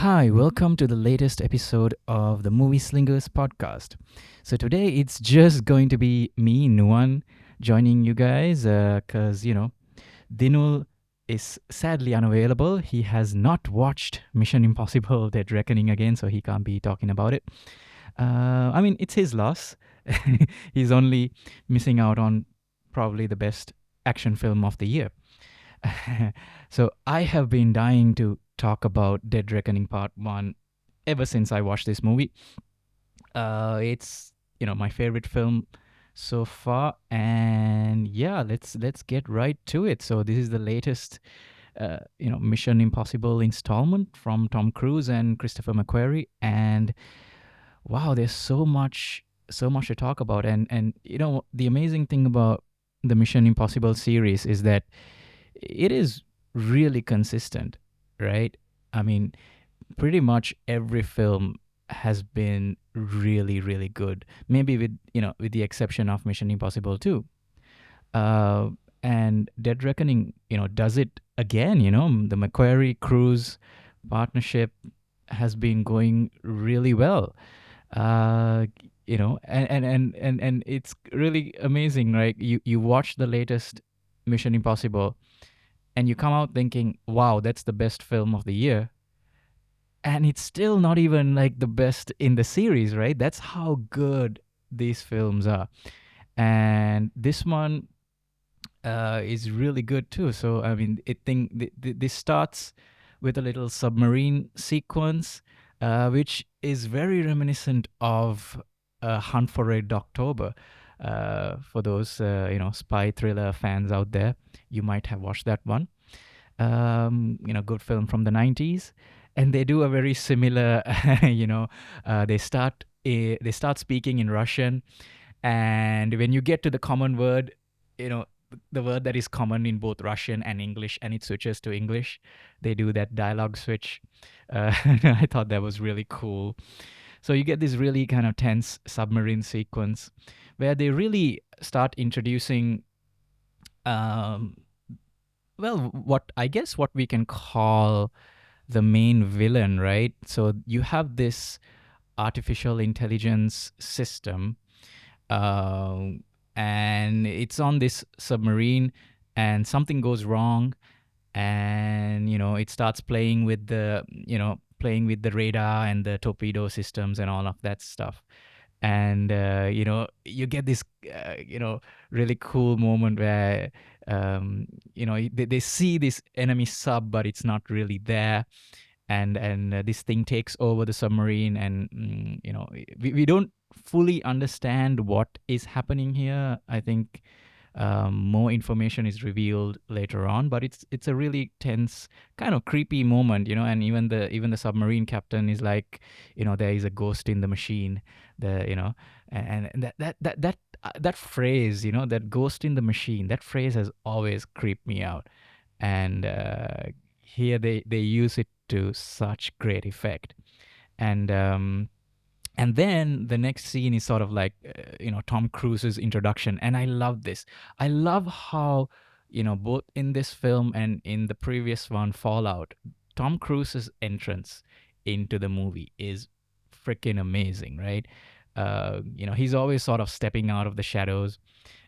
Hi, welcome to the latest episode of the Movieslingers podcast. So today it's just going to be me, Nuwan, joining you guys because, Dinul is sadly unavailable. He has not watched Mission Impossible Dead Reckoning again, so he can't be talking about it. It's his loss. He's only missing out on probably the best action film of the year. So I have been dying to talk about Dead Reckoning Part 1 ever since I watched this movie. It's my favorite film so far, and yeah, let's get right to it. So this is the latest Mission Impossible installment from Tom Cruise and Christopher McQuarrie, and wow, there's so much to talk about. And the amazing thing about the Mission Impossible series is that it is really consistent, right? I mean, pretty much every film has been really, really good. Maybe with the exception of Mission Impossible 2. Uh, and Dead Reckoning, does it again. The McQuarrie Cruise partnership has been going really well. Uh, and it's really amazing, right? You watch the latest Mission Impossible and you come out thinking, wow, that's the best film of the year. And it's still not even like the best in the series, right? That's how good these films are. And this one is really good too. So, I mean, this starts with a little submarine sequence, which is very reminiscent of Hunt for Red October. For those, spy thriller fans out there, you might have watched that one. Good film from the 90s. And they do a very similar, they start speaking in Russian. And when you get to the common word, you know, the word that is common in both Russian and English, and it switches to English, they do that dialogue switch. I thought that was really cool. So you get this really kind of tense submarine sequence where they really start introducing um, what we can call the main villain, right? So you have this artificial intelligence system, um, and it's on this submarine, and something goes wrong, and it starts playing with the radar and the torpedo systems and all of that stuff. And you get this really cool moment where they see this enemy sub, but it's not really there. And this thing takes over the submarine, and we don't fully understand what is happening here. I think more information is revealed later on, but it's a really tense, kind of creepy moment, and even the submarine captain is like, there is a ghost in the machine, the you know and that phrase, that ghost in the machine, that phrase has always creeped me out. And here they use it to such great effect. And um and then the next scene is sort of like, Tom Cruise's introduction, and I love this. I love how, both in this film and in the previous one, Fallout, Tom Cruise's entrance into the movie is freaking amazing, right? He's always sort of stepping out of the shadows,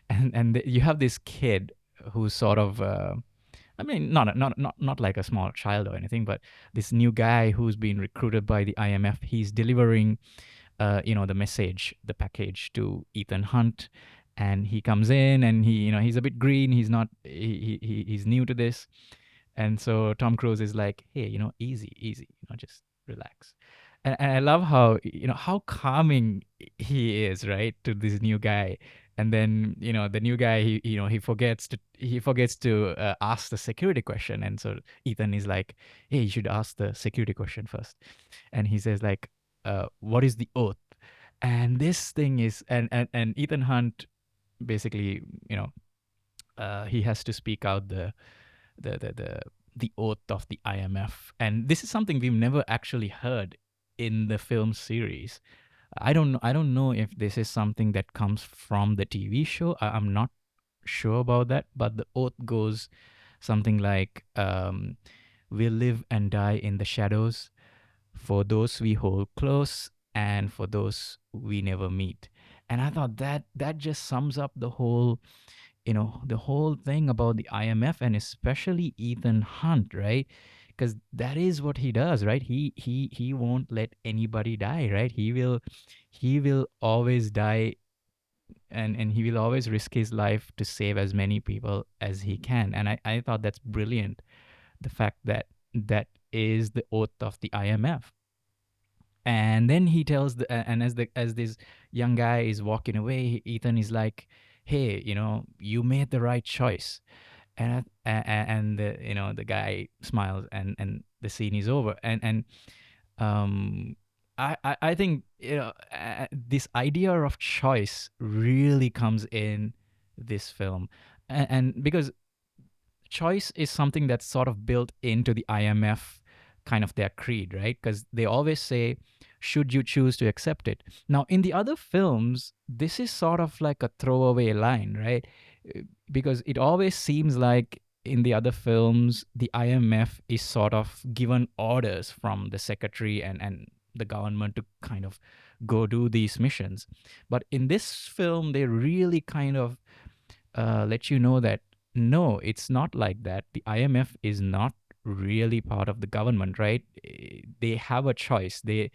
and you have this kid who's sort of, I mean, not like a small child or anything, but this new guy who's been recruited by the IMF. He's delivering the message, the package to Ethan Hunt, and he comes in, and he's a bit green. He's not he's new to this, and so Tom Cruise is like, hey, easy, easy, just relax. And I love how how calming he is, right, to this new guy. And then the new guy, he forgets to ask the security question, and so Ethan is like, hey, you should ask the security question first. And he says like, what is the oath? And this thing is, and Ethan Hunt basically, he has to speak out the the the the oath of the IMF, and this is something we've never actually heard in the film series. I don't know if this is something that comes from the TV show. I'm not sure about that, but the oath goes something like, "We live and die in the shadows. for those we hold close and for those we never meet. And I thought that just sums up the whole, the whole thing about the IMF, and especially Ethan Hunt, right? Because that is what he does, right? He won't let anybody die, right? He will always die, and he will always risk his life to save as many people as he can. And I thought that's brilliant. The fact that that is the oath of the IMF. And then he tells and as this young guy is walking away, Ethan is like, hey, you made the right choice. And the guy smiles, and the scene is over. And I think, this idea of choice really comes in this film. And because choice is something that's sort of built into the IMF, kind of their creed, right? Because they always say, should you choose to accept it? Now, in the other films, this is sort of like a throwaway line, right? Because it always seems like in the other films, the IMF is sort of given orders from the secretary and the government to kind of go do these missions. But in this film, they really kind of let you know that no, it's not like that. The IMF is not really part of the government, right? They have a choice. They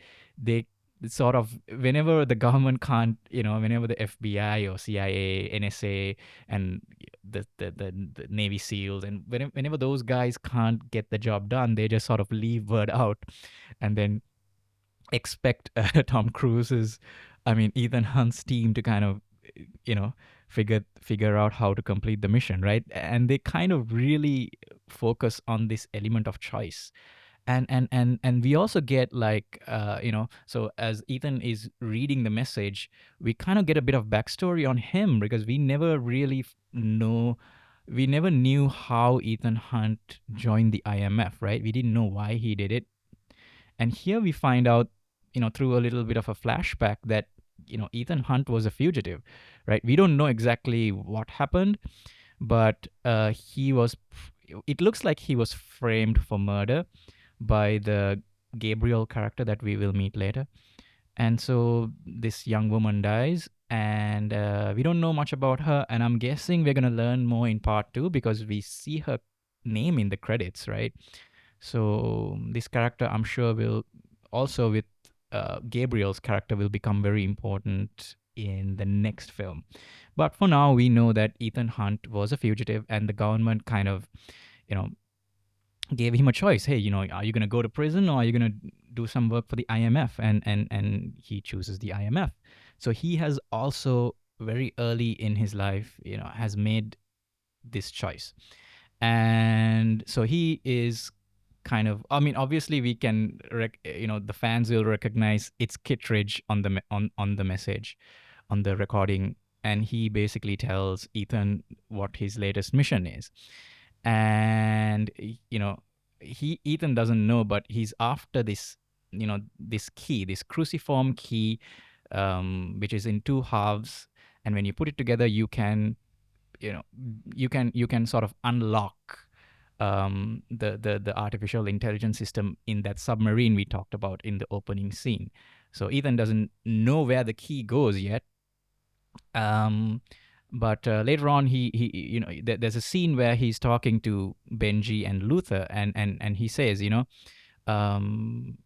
sort of, whenever the government can't, whenever the FBI or CIA, NSA, and the Navy SEALs, and whenever those guys can't get the job done, they just sort of leave word out, and then expect Tom Cruise's, I mean, Ethan Hunt's team to kind of, you know, figure out how to complete the mission, right? And they kind of really focus on this element of choice. And we also get like, so as Ethan is reading the message, we kind of get a bit of backstory on him, because we never really know, we never knew how Ethan Hunt joined the IMF, right? We didn't know why he did it. And here we find out, through a little bit of a flashback, that, Ethan Hunt was a fugitive, right? We don't know exactly what happened, but it looks like he was framed for murder by the Gabriel character that we will meet later. And so this young woman dies, and we don't know much about her. And I'm guessing we're going to learn more in part two, because we see her name in the credits, right? So this character, I'm sure, will also, with Gabriel's character, will become very important in the next film. But for now, we know that Ethan Hunt was a fugitive, and the government kind of, you know, gave him a choice. Hey, are you going to go to prison, or are you going to do some work for the IMF? And he chooses the IMF. So he has also, very early in his life, has made this choice. And so he is kind of, I mean, obviously we can the fans will recognize it's Kittredge on the message, on the recording. And he basically tells Ethan what his latest mission is. And he Ethan doesn't know, but he's after this, this key, this cruciform key, which is in two halves. And when you put it together, you know you can sort of unlock the artificial intelligence system in that submarine we talked about in the opening scene. So Ethan doesn't know where the key goes yet. um but later on, there's a scene where he's talking to Benji and Luther, and he says, um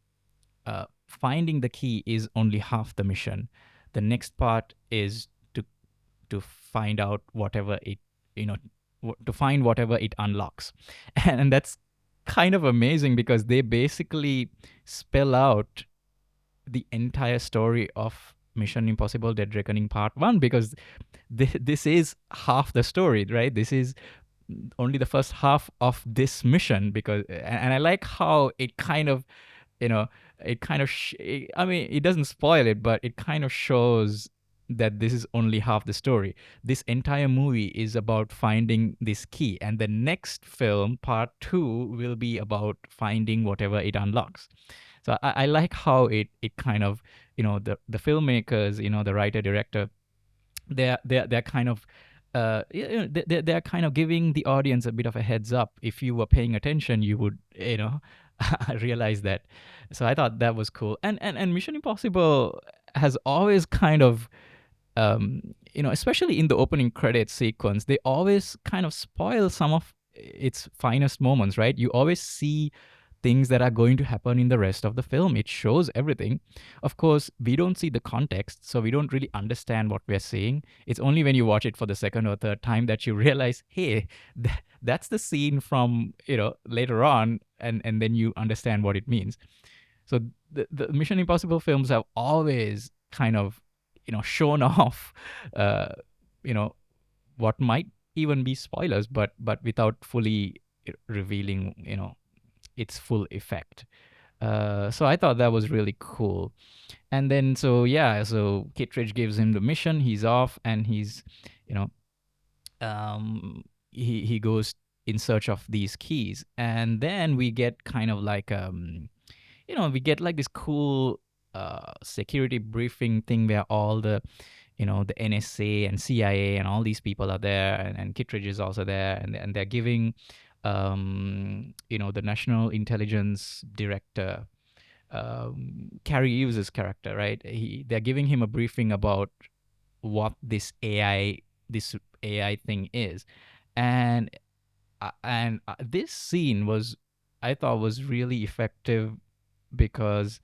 finding the key is only half the mission. The next part is to find out whatever it, you know to find whatever it unlocks. And that's kind of amazing, because they basically spell out the entire story of Mission Impossible Dead Reckoning Part 1, because this is half the story, right? This is only the first half of this mission. Because and I like how it kind of, you know it kind of I mean, it doesn't spoil it, but it kind of shows that this is only half the story. This entire movie is about finding this key, and the next film, part 2, will be about finding whatever it unlocks. So I like how it kind of, the filmmakers, the writer director, they're kind of, they're kind of giving the audience a bit of a heads up. If you were paying attention, you would, I realized that. So I thought that was cool. And Mission Impossible has always kind of especially in the opening credits sequence, they always kind of spoil some of its finest moments, right? You always see things that are going to happen in the rest of the film. It shows everything. Of course, we don't see the context, so we don't really understand what we're seeing. It's only when you watch it for the second or third time that you realize, hey, that's the scene from, later on, and then you understand what it means. So the Mission Impossible films have always kind of, shown off, uh, you know, what might even be spoilers, but without fully revealing, its full effect. So I thought that was really cool. And then so yeah, so Kittredge gives him the mission. He's off, and he's, you know, he goes in search of these keys, and then we get kind of like we get like this cool security briefing thing where all the NSA and CIA and all these people are there, and Kittredge is also there, and they're giving the National Intelligence Director, Carrie Hughes' character, right? They're giving him a briefing about what this AI thing is, and this scene was, I thought, was really effective because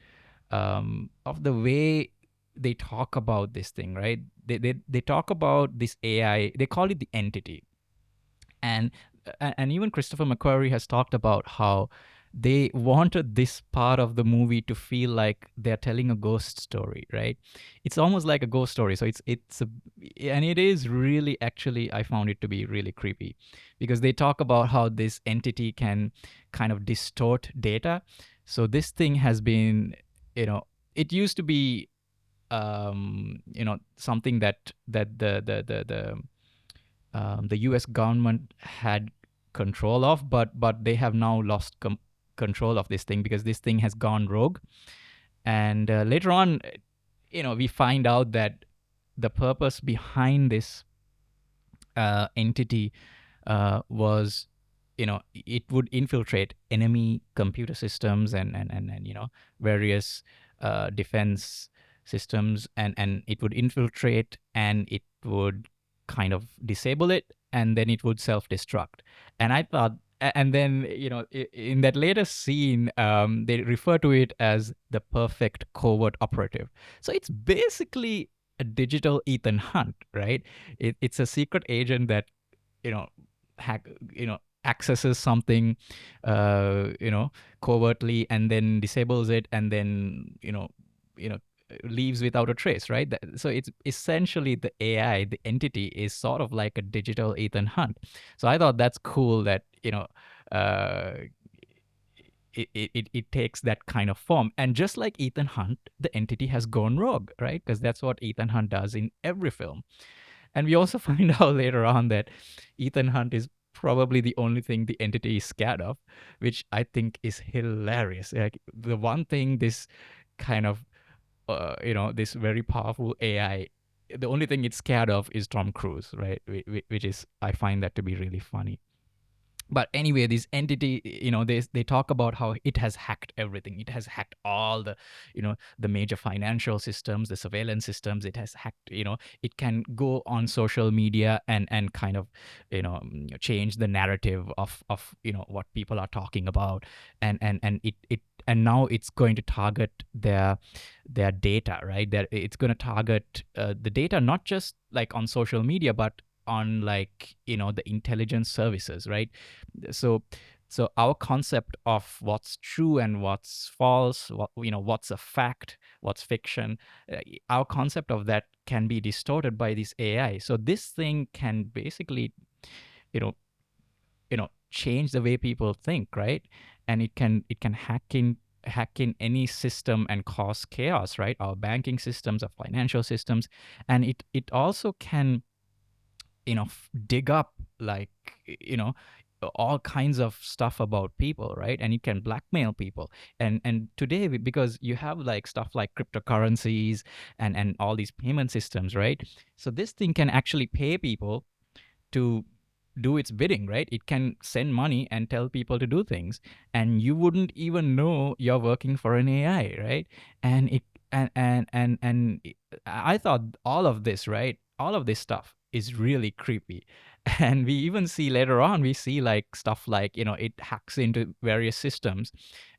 of the way they talk about this thing, right? They talk about this AI. They call it the entity, and and even Christopher McQuarrie has talked about how they wanted this part of the movie to feel like they're telling a ghost story, right? It's almost like a ghost story. So and it is really, actually, I found it to be really creepy because they talk about how this entity can kind of distort data. So this thing has been, it used to be something that the U.S. government had control of, but they have now lost control of this thing because this thing has gone rogue. And later on, we find out that the purpose behind this entity was, it would infiltrate enemy computer systems and various defense systems, and it would infiltrate, and it would kind of disable it, and then it would self-destruct. And I thought, and then, in that latest scene, they refer to it as the perfect covert operative. So it's basically a digital Ethan Hunt, right? It's a secret agent that, you know hack accesses something, covertly, and then disables it, and then, leaves without a trace, right? So it's essentially the AI, the entity, is sort of like a digital Ethan Hunt. So I thought that's cool that, uh, it takes that kind of form. And just like Ethan Hunt, the entity has gone rogue, right? Because that's what Ethan Hunt does in every film. And we also find out later on that Ethan Hunt is probably the only thing the entity is scared of, which I think is hilarious. Like, the one thing this kind of, this very powerful AI, the only thing it's scared of is Tom Cruise, right? Which is, I find that to be really funny. But anyway, this entity, they talk about how it has hacked everything. It has hacked all the major financial systems, the surveillance systems. It has hacked, it can go on social media and kind of, change the narrative of what people are talking about. And now it's going to target their data, right? It's going to target the data, not just like on social media, but on, like, the intelligence services, right? So so our concept of what's true and what's false, what's a fact, what's fiction, our concept of that can be distorted by this AI. So this thing can basically, you know change the way people think, right? And it can hack in any system and cause chaos, right? Our banking systems, our financial systems. And it also can, dig up, like, you know all kinds of stuff about people, right? And it can blackmail people. And today, because you have like stuff like cryptocurrencies and all these payment systems, right? So this thing can actually pay people to do its bidding, right? It can send money and tell people to do things, and you wouldn't even know you're working for an AI, right? And it and I thought all of this, right? All of this stuff is really creepy. And we even see later on, we see like stuff like, it hacks into various systems,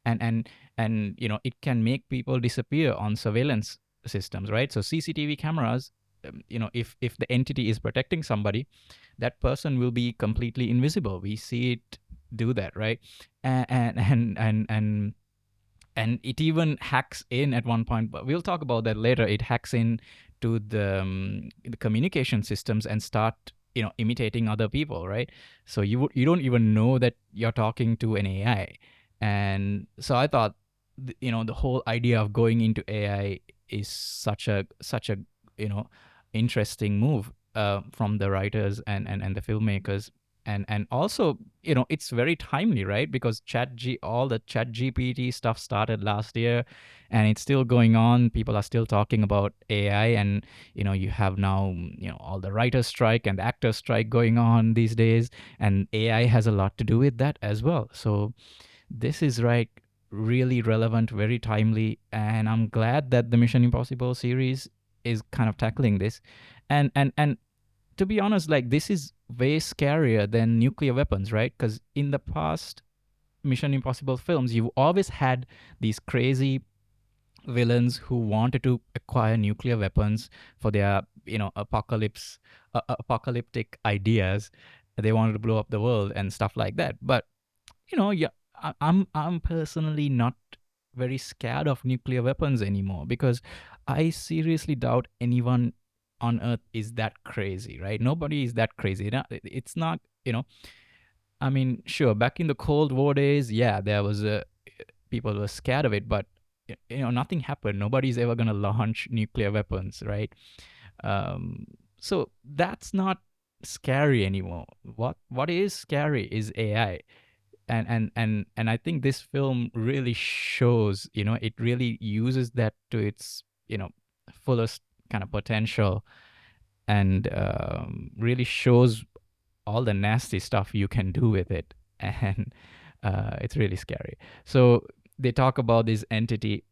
and it can make people disappear on surveillance systems, right? So CCTV cameras, if the entity is protecting somebody, that person will be completely invisible. We see it do that, right? And it even hacks in at one point, but we'll talk about that later. It hacks in to the communication systems and start, imitating other people, right? So you don't even know that you're talking to an AI. And so I thought, the whole idea of going into AI is such a you know interesting move, from the writers and the filmmakers. And also, it's very timely, right? Because all the chat GPT stuff started last year, and it's still going on. People are still talking about AI, and you have now, all the writer strike and the actor strike going on these days, and AI has a lot to do with that as well. So this is, right, really relevant, very timely, and I'm glad that the Mission Impossible series is kind of tackling this. And to be honest, like, this is way scarier than nuclear weapons, right? Because in the past Mission Impossible films, you've always had these crazy villains who wanted to acquire nuclear weapons for their, apocalyptic ideas. They wanted to blow up the world and stuff like that. But yeah, I'm personally not very scared of nuclear weapons anymore, because I seriously doubt anyone on Earth is that crazy, right? Nobody is that crazy. It's not, I mean, sure, back in the Cold War days, yeah, there was a people were scared of it, but nothing happened. Nobody's ever gonna launch nuclear weapons, right? Um, so that's not scary anymore. What is scary is AI. And I think this film really shows, it really uses that to its, fullest kind of potential, and really shows all the nasty stuff you can do with it. And it's really scary. So they talk about this entity,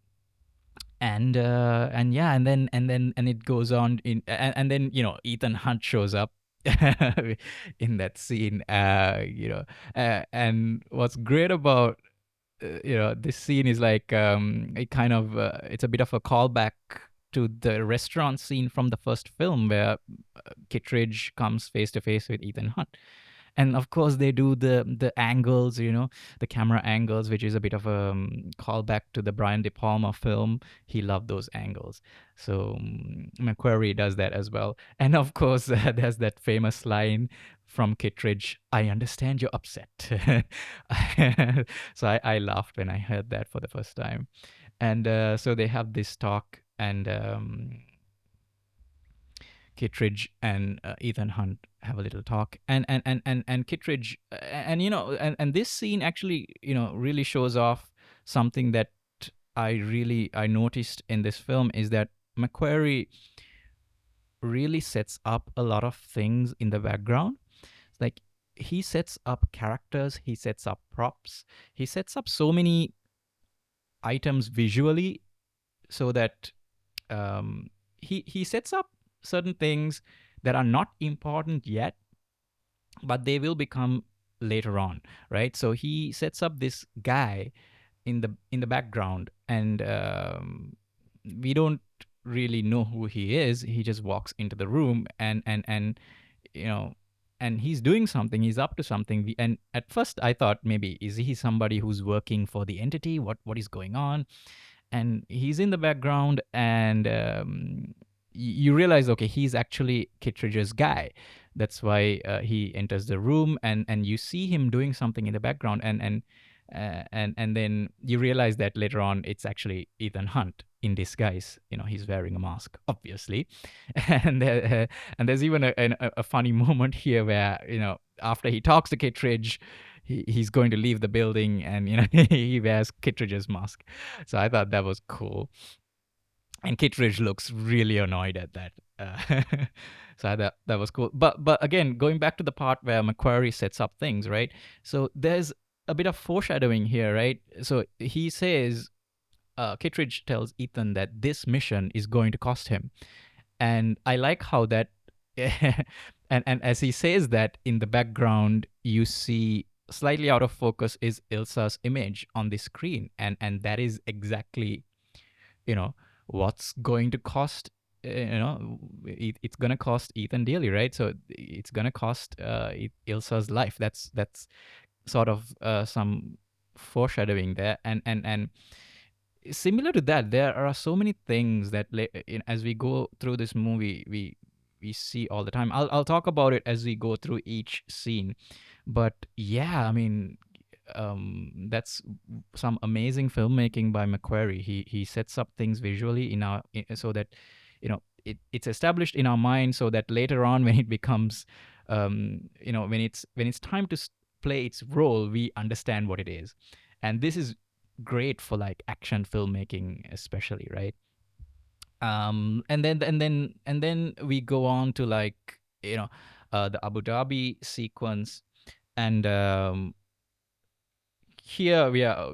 and yeah, and it goes on and then, Ethan Hunt shows up in that scene, and what's great about, this scene is like, it kind of, it's a bit of a callback to the restaurant scene from the first film, where Kittredge comes face to face with Ethan Hunt. And of course they do the angles, the camera angles, which is a bit of a, callback to the Brian De Palma film. He loved those angles. So McQuarrie does that as well. And of course, there's that famous line from Kittredge, "I understand you're upset." So I laughed when I heard that for the first time. And so they have this talk, and Kittredge and Ethan Hunt have a little talk, and Kittredge, and this scene actually, really shows off something that I noticed in this film, is that McQuarrie really sets up a lot of things in the background. Like, he sets up characters, he sets up props, he sets up so many items visually, so that, he sets up certain things that are not important yet, but they will become later on, right? So he sets up this guy in the background, and we don't really know who he is. He just walks into the room, and you know and he's doing something, he's up to something. And at first I thought, maybe is he somebody who's working for the entity, what is going on? And he's in the background, and you realize, okay, he's actually Kittredge's guy. That's why he enters the room, and you see him doing something in the background, and then you realize that later on it's actually Ethan Hunt in disguise. He's wearing a mask, obviously. And there's even a funny moment here where, after he talks to Kittredge, he's going to leave the building, and he wears Kittredge's mask. So I thought that was cool. And Kittredge looks really annoyed at that. So that was cool. But again, going back to the part where McQuarrie sets up things, right? So there's a bit of foreshadowing here, right? So he says, Kittredge tells Ethan that this mission is going to cost him, and I like how that. And as he says that, in the background you see slightly out of focus is Ilsa's image on the screen, and that is exactly, you know, what's going to cost, it's going to cost Ethan dearly, right? So it's going to cost Ilsa's life. That's sort of some foreshadowing there. And similar to that, there are so many things that as we go through this movie, we see all the time. I'll talk about it as we go through each scene. But yeah, I mean, that's some amazing filmmaking by McQuarrie. He sets up things visually so that, it's established in our mind, so that later on when it becomes, when it's time to play its role, we understand what it is. And this is great for like action filmmaking, especially, right? And then we go on to, like, the Abu Dhabi sequence. And here we are,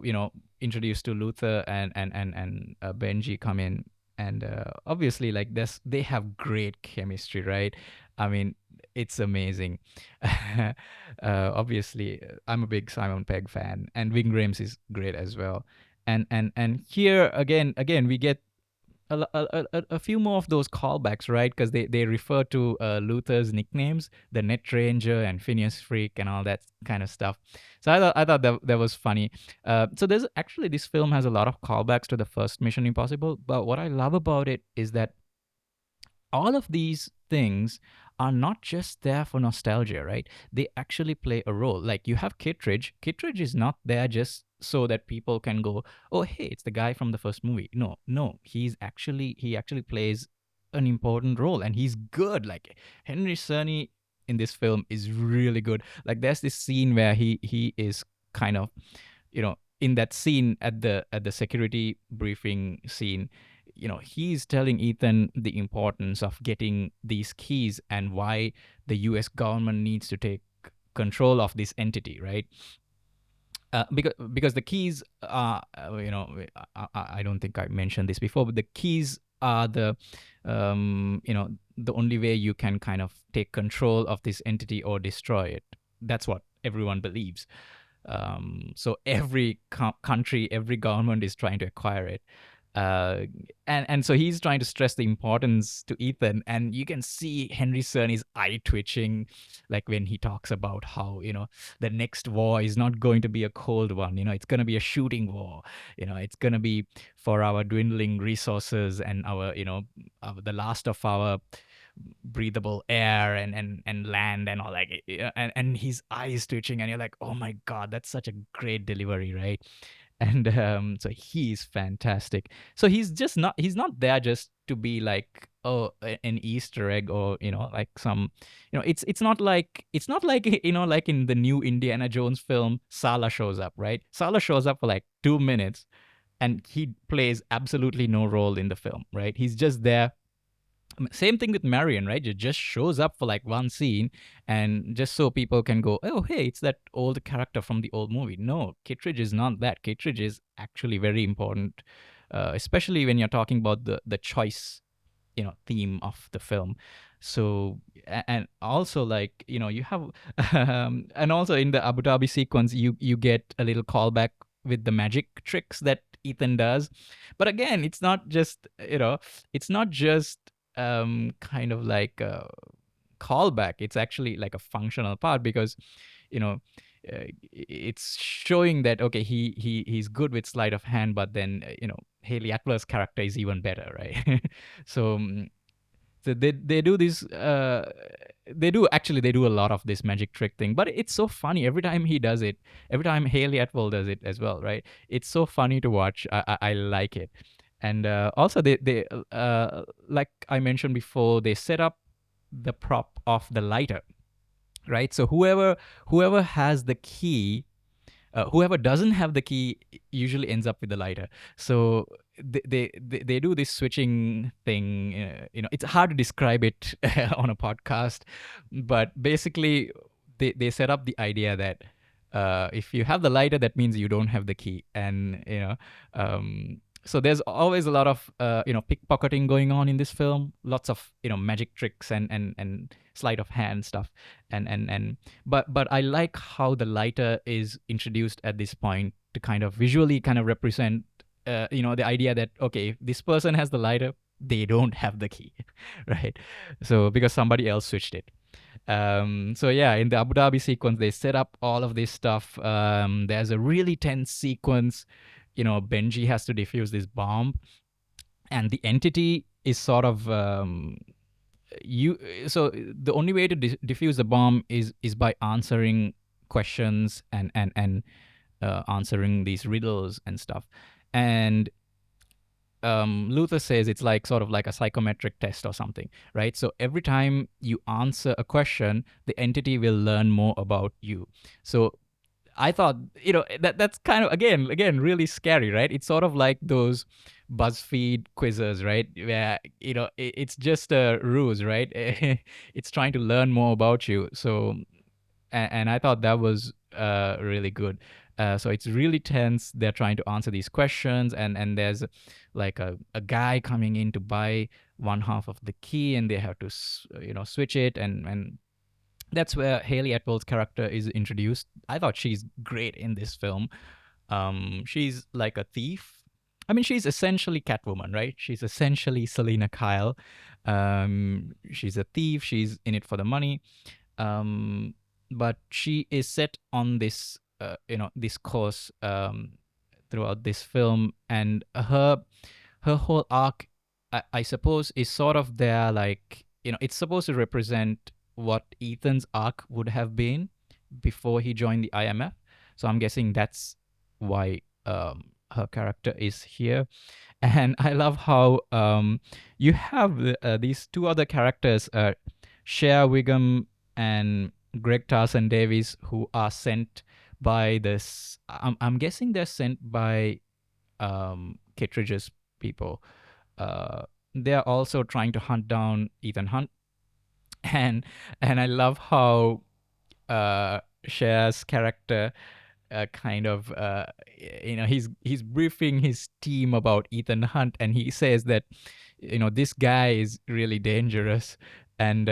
introduced to Luther and Benji come in. And obviously, like, this, they have great chemistry, right? I mean, it's amazing. Obviously, I'm a big Simon Pegg fan, and Ving Rhames is great as well. And here again we get a few more of those callbacks, right? Because they refer to Luther's nicknames, the Net Ranger and Phineas Freak and all that kind of stuff. So I thought that was funny. So there's actually, this film has a lot of callbacks to the first Mission Impossible. But what I love about it is that all of these things are not just there for nostalgia, right? They actually play a role. Like, you have Kittredge. Kittredge is not there just so that people can go, "Oh, hey, it's the guy from the first movie." No, no, he actually plays an important role, and he's good. Like, Henry Czerny in this film is really good. Like, there's this scene where he is kind of, in that scene at the security briefing scene, he's telling Ethan the importance of getting these keys and why the US government needs to take control of this entity, right? Because the keys are, I don't think I mentioned this before, but the keys are the only way you can kind of take control of this entity or destroy it. That's what everyone believes. So every country, every government is trying to acquire it. And so he's trying to stress the importance to Ethan, and you can see Henry Czerny's eye twitching, like when he talks about how, the next war is not going to be a cold one. It's going to be a shooting war. It's going to be for our dwindling resources and the last of our breathable air and land and all, like, and his eyes twitching, and you're like, oh my god, that's such a great delivery, right? And so he's fantastic. So he's not there just to be like, oh, an Easter egg, or like some, it's not like like in the new Indiana Jones film, Sala shows up, right? Sala shows up for like 2 minutes, and he plays absolutely no role in the film, right? He's just there. Same thing with Marion, right? It just shows up for like one scene, and just so people can go, oh, hey, it's that old character from the old movie. No, Kittredge is not that. Kittredge is actually very important, especially when you're talking about the choice, theme of the film. So, and also, like, you have, and also in the Abu Dhabi sequence, you get a little callback with the magic tricks that Ethan does. But again, it's not just kind of like a callback. It's actually like a functional part, because you know it's showing that, okay, he's good with sleight of hand, but then Haley Atwell's character is even better, right? so so they do this they do a lot of this magic trick thing, but it's so funny every time he does it, every time Haley Atwell does it as well, right? It's so funny to watch. I like it. And also, they like I mentioned before, they set up the prop of the lighter, right? So whoever has the key, whoever doesn't have the key usually ends up with the lighter. So they do this switching thing. It's hard to describe it on a podcast, but basically they set up the idea that if you have the lighter, that means you don't have the key, and so there's always a lot of pickpocketing going on in this film. Lots of magic tricks and sleight of hand stuff, and but I like how the lighter is introduced at this point to kind of visually kind of represent the idea that okay, if this person has the lighter, they don't have the key, right? So because somebody else switched it. So yeah, in the Abu Dhabi sequence, they set up all of this stuff. There's a really tense sequence. Benji has to defuse this bomb, and the entity is sort of you. So the only way to defuse the bomb is by answering questions and answering these riddles and stuff. And Luther says it's like sort of like a psychometric test or something, right? So every time you answer a question, the entity will learn more about you. So I thought, that's kind of again really scary, right? It's sort of like those BuzzFeed quizzes, right? Where it's just a ruse, right? It's trying to learn more about you. So and I thought that was really good. So it's really tense. They're trying to answer these questions, and there's like a guy coming in to buy one half of the key, and they have to switch it, and that's where Haley Atwell's character is introduced. I thought she's great in this film. She's like a thief. I mean, she's essentially Catwoman, right? She's essentially Selena Kyle. She's a thief. She's in it for the money. But she is set on this, this course throughout this film, and her whole arc, I suppose, is sort of there. Like, it's supposed to represent what Ethan's arc would have been before he joined the IMF. So I'm guessing that's why her character is here. And I love how you have these two other characters, Shea Wiggum and Greg Tarson Davies, who are sent by this. I'm guessing they're sent by Kittredge's people. They're also trying to hunt down Ethan Hunt, and I love how Shea's character kind of he's briefing his team about Ethan Hunt, and he says that this guy is really dangerous, and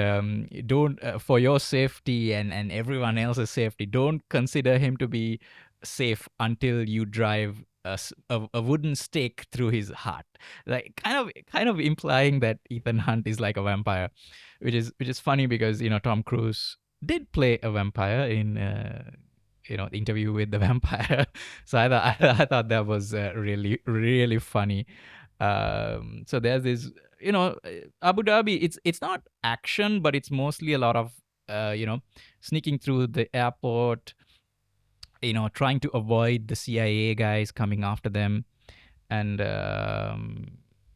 don't for your safety and everyone else's safety, don't consider him to be safe until you drive a wooden stake through his heart, like kind of implying that Ethan Hunt is like a vampire, which is funny because Tom Cruise did play a vampire in Interview with the Vampire. So I thought that was really really funny. So there's this, Abu Dhabi. It's not action, but it's mostly a lot of sneaking through the airport, trying to avoid the CIA guys coming after them, and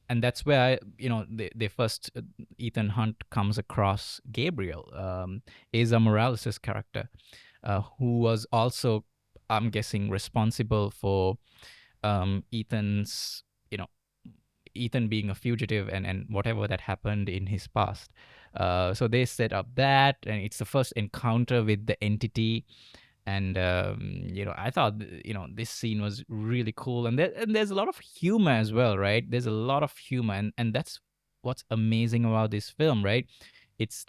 that's where they first Ethan Hunt comes across Gabriel, Asa Morales' character, who was also, I'm guessing, responsible for Ethan's, Ethan being a fugitive and whatever that happened in his past. So they set up that, and it's the first encounter with the entity. And I thought this scene was really cool, and there's a lot of humor as well, right? There's a lot of humor, and that's what's amazing about this film, right? It's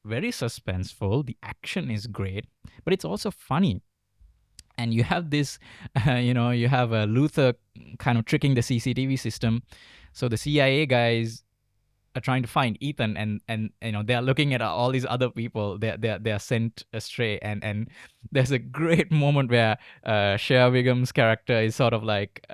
very suspenseful. The action is great, but it's also funny. And you have this, you have a Luther kind of tricking the CCTV system. So the CIA guys are trying to find Ethan, and they're looking at all these other people. They're sent astray, and there's a great moment where Shea Wiggum's character is sort of like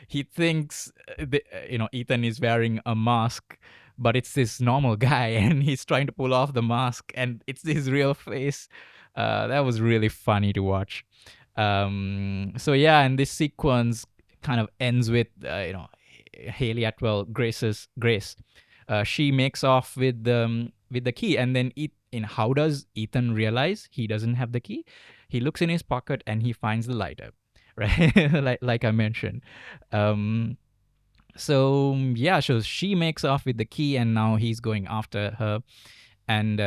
he thinks Ethan is wearing a mask, but it's this normal guy, and he's trying to pull off the mask, and it's his real face. That was really funny to watch. So yeah, and this sequence kind of ends with Haley Atwell, Grace. She makes off with the key, and then how does Ethan realize he doesn't have the key? he looks in his pocket and he finds the lighter, right? Like I mentioned. Um, so yeah, so she makes off with the key, and now he's going after her. And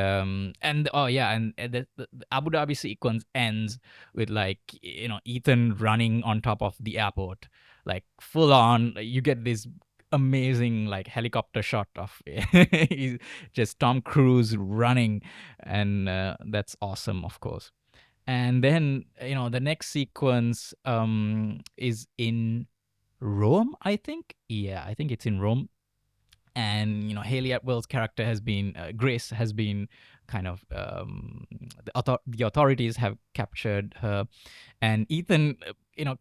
oh yeah, and the Abu Dhabi sequence ends with, like, Ethan running on top of the airport, like full on. You get this amazing, like, helicopter shot of he's just Tom Cruise running, and that's awesome, of course. And then, the next sequence is in Rome, I think. Yeah, I think it's in Rome. And Haley Atwell's character has been Grace has been kind of the authorities have captured her, and Ethan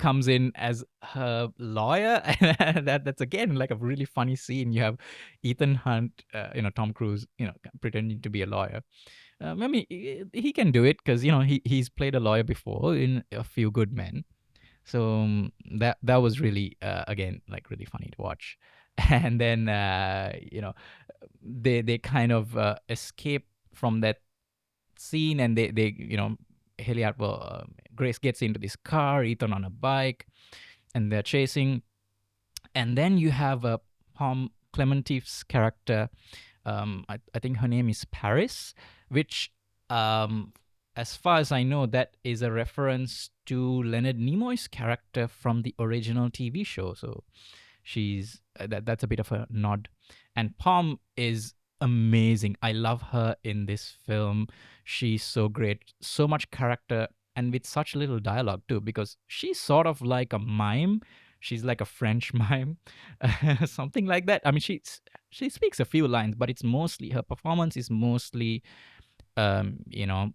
comes in as her lawyer. And that's again like a really funny scene. You have Ethan Hunt, Tom Cruise, pretending to be a lawyer. I mean, he can do it because he's played a lawyer before in A Few Good Men. So that was really again, like, really funny to watch. And then they kind of escape from that scene, and they Haley Atwell, Grace gets into this car, Ethan on a bike, and they're chasing. And then you have Palm Clementive's character. I think her name is Paris, which, um, as far as I know, that is a reference to Leonard Nimoy's character from the original TV show. So she's that's a bit of a nod. And Palm is amazing. I love her in this film. She's so great, so much character, and with such little dialogue too, because she's sort of like a mime. She's like a French mime, something like that. I mean, she speaks a few lines, but it's mostly her performance is mostly, um, you know,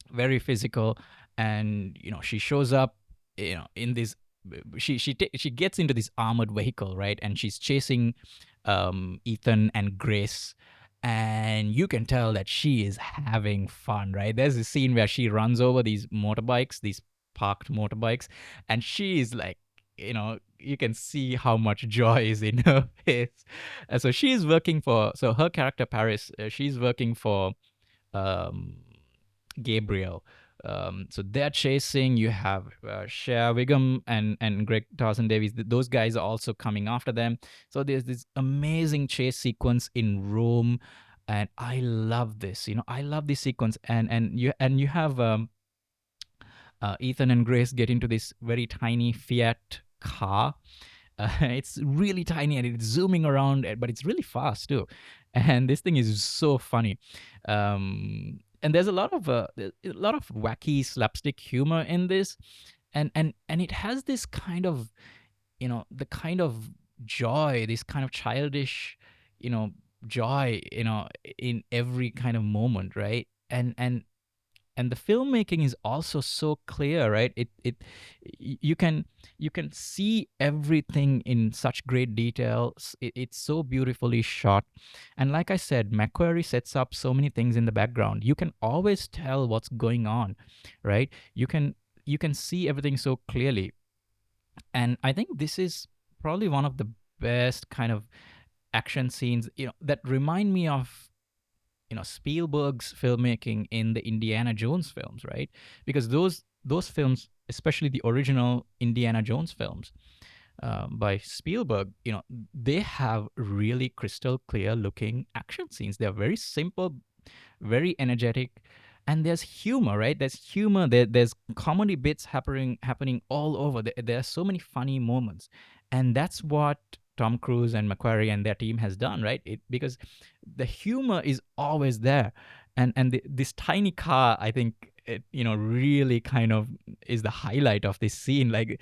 very physical. And she shows up, in this. She gets into this armored vehicle, right? And she's chasing Ethan and Grace, and you can tell that she is having fun, right? There's a scene where she runs over these motorbikes, these parked motorbikes, and she is like, you can see how much joy is in her face. So she's working for, so her character Paris, she's working for um, Gabriel. So they're chasing. You have Shea Wiggum and Greg Tarzan Davies. Those guys are also coming after them. So there's this amazing chase sequence in Rome, and I love this. I love this sequence. And you have Ethan and Grace get into this very tiny Fiat car. It's really tiny and it's zooming around, but it's really fast too. And this thing is so funny. And there's a lot of wacky slapstick humor in this, and it has this kind of, the kind of joy, this kind of childish, you know joy, in every kind of moment, right? And the filmmaking is also so clear, right? You can see everything in such great detail. It's so beautifully shot. And like I said, McQuarrie sets up so many things in the background. You can always tell what's going on, right? You can see everything so clearly. And I think this is probably one of the best kind of action scenes, that remind me of, Spielberg's filmmaking in the Indiana Jones films, right? Because those films, especially the original Indiana Jones films by Spielberg, they have really crystal clear looking action scenes. They're very simple, very energetic, and there's humor, right? There's humor. There's comedy bits happening all over. There are so many funny moments, and that's what Tom Cruise and McQuarrie and their team has done, right? Because the humor is always there, and this tiny car, I think, it really kind of is the highlight of this scene. Like,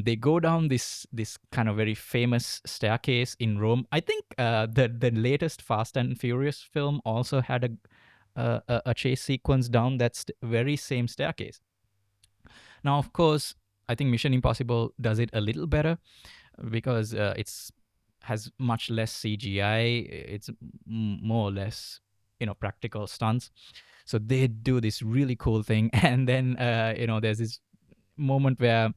they go down this kind of very famous staircase in Rome. I think the latest Fast and Furious film also had a chase sequence down that very same staircase. Now, of course, I think Mission Impossible does it a little better because it's has much less CGI. It's more or less, practical stunts. So they do this really cool thing, and then there's this moment where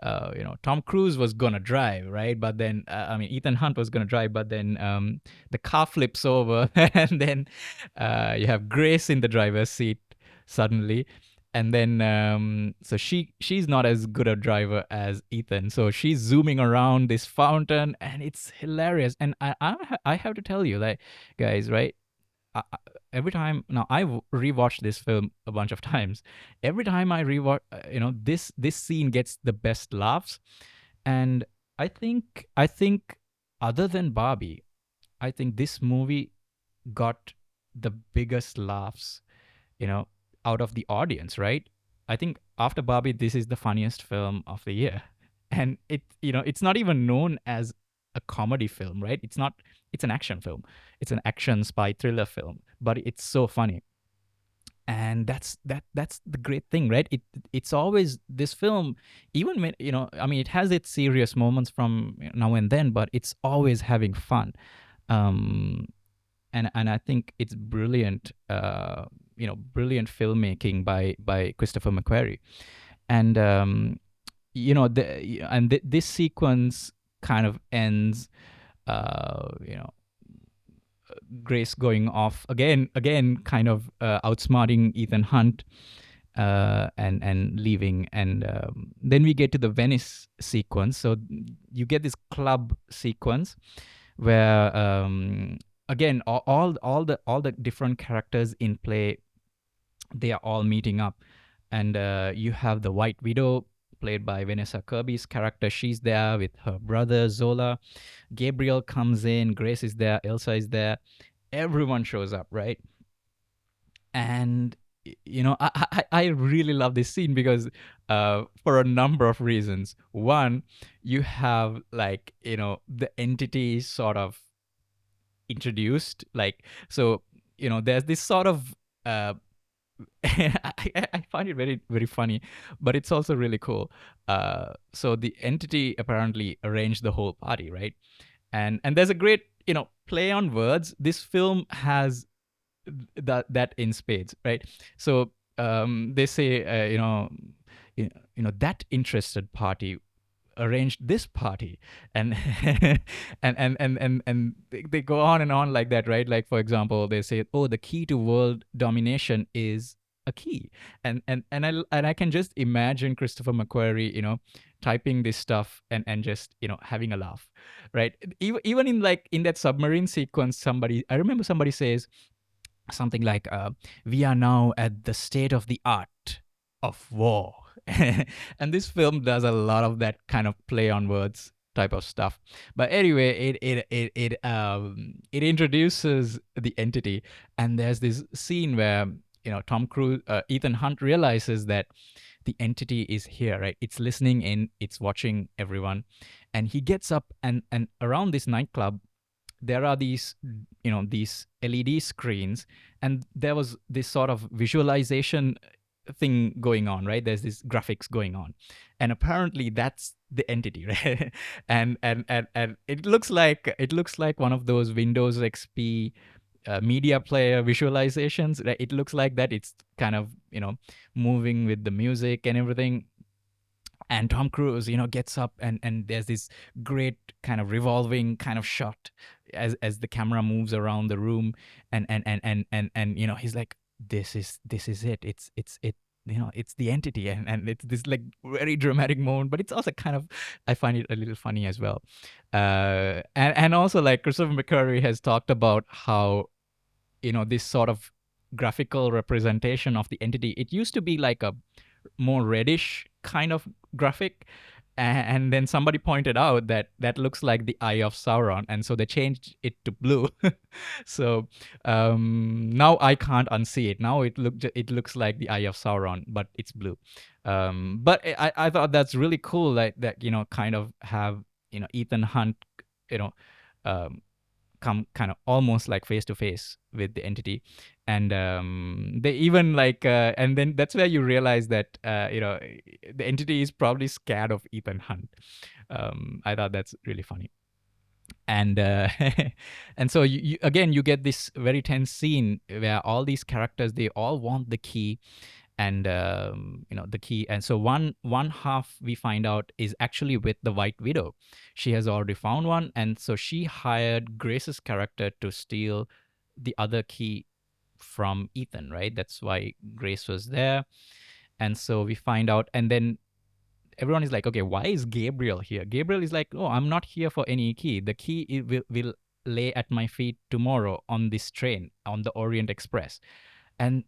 Tom Cruise was gonna drive, right? But then, I mean, Ethan Hunt was gonna drive, but then the car flips over, and then you have Grace in the driver's seat suddenly, And then so she's not as good a driver as Ethan, so she's zooming around this fountain, and it's hilarious. And I have to tell you, like, guys, right? I, every time now I've rewatched this film a bunch of times. Every time I rewatch, this scene gets the best laughs. And I think other than Barbie, I think this movie got the biggest laughs, you know, out of the audience, right? I think after Barbie, this is the funniest film of the year. And it's not even known as a comedy film, right? It's an action film. It's an action spy thriller film, but it's so funny. And that's the great thing, right? It's always this film, even when, I mean, it has its serious moments from now and then, but it's always having fun. Um and I think it's brilliant, brilliant filmmaking by Christopher McQuarrie. And this sequence kind of ends, uh, you know, Grace going off again, kind of outsmarting Ethan Hunt, and leaving. And then we get to the Venice sequence. So you get this club sequence where, again, all the different characters in play, they are all meeting up. And you have the White Widow, played by Vanessa Kirby's character. She's there with her brother Zola. Gabriel comes in, Grace is there, Elsa is there, everyone shows up, right? And I really love this scene because, for a number of reasons. One, you have, like, the entity sort of introduced, like, so there's this sort of, I find it very, very funny, but it's also really cool. So the entity apparently arranged the whole party, right? And there's a great, play on words. This film has that in spades, right? So they say, that interested party arranged this party. And and they go on and on like that, right? Like, for example, they say, oh, the key to world domination is a key. And I can just imagine Christopher McQuarrie, typing this stuff, and just, having a laugh, right? Even in, like, in that submarine sequence, I remember somebody says something like, we are now at the state of the art of war. And this film does a lot of that kind of play on words type of stuff. But anyway, it introduces the entity. And there's this scene where, Ethan Hunt realizes that the entity is here, right? It's listening in, it's watching everyone. And he gets up, and around this nightclub, there are these LED screens, and there was this sort of visualization thing going on, right? There's this graphics going on, and apparently that's the entity, right? And it looks like one of those Windows XP media player visualizations, right? It looks like that. It's kind of, moving with the music and everything. And Tom Cruise, gets up, and there's this great kind of revolving kind of shot as the camera moves around the room. And he's like, this is it. It's the entity. And it's this, like, very dramatic moment, but it's also kind of, I find it a little funny as well. And also, like, Christopher McQuarrie has talked about how, this sort of graphical representation of the entity, it used to be like a more reddish kind of graphic. And then somebody pointed out that that looks like the eye of Sauron, and so they changed it to blue. So now I can't unsee it. Now it looks like the eye of Sauron, but it's blue. But I thought that's really cool, like that, kind of have, Ethan Hunt, you know um, come kind of almost like face to face with the entity. And they even, like, and then that's where you realize that, the entity is probably scared of Ethan Hunt. I thought that's really funny. And and so again, you get this very tense scene where all these characters, they all want the key. And the key. And so one half, we find out, is actually with the White Widow. She has already found one, and so she hired Grace's character to steal the other key from Ethan, right? That's why Grace was there. And so we find out, and then everyone is like, okay, why is Gabriel here? Gabriel is like, oh, I'm not here for any key. The key will lay at my feet tomorrow on this train, on the Orient Express. And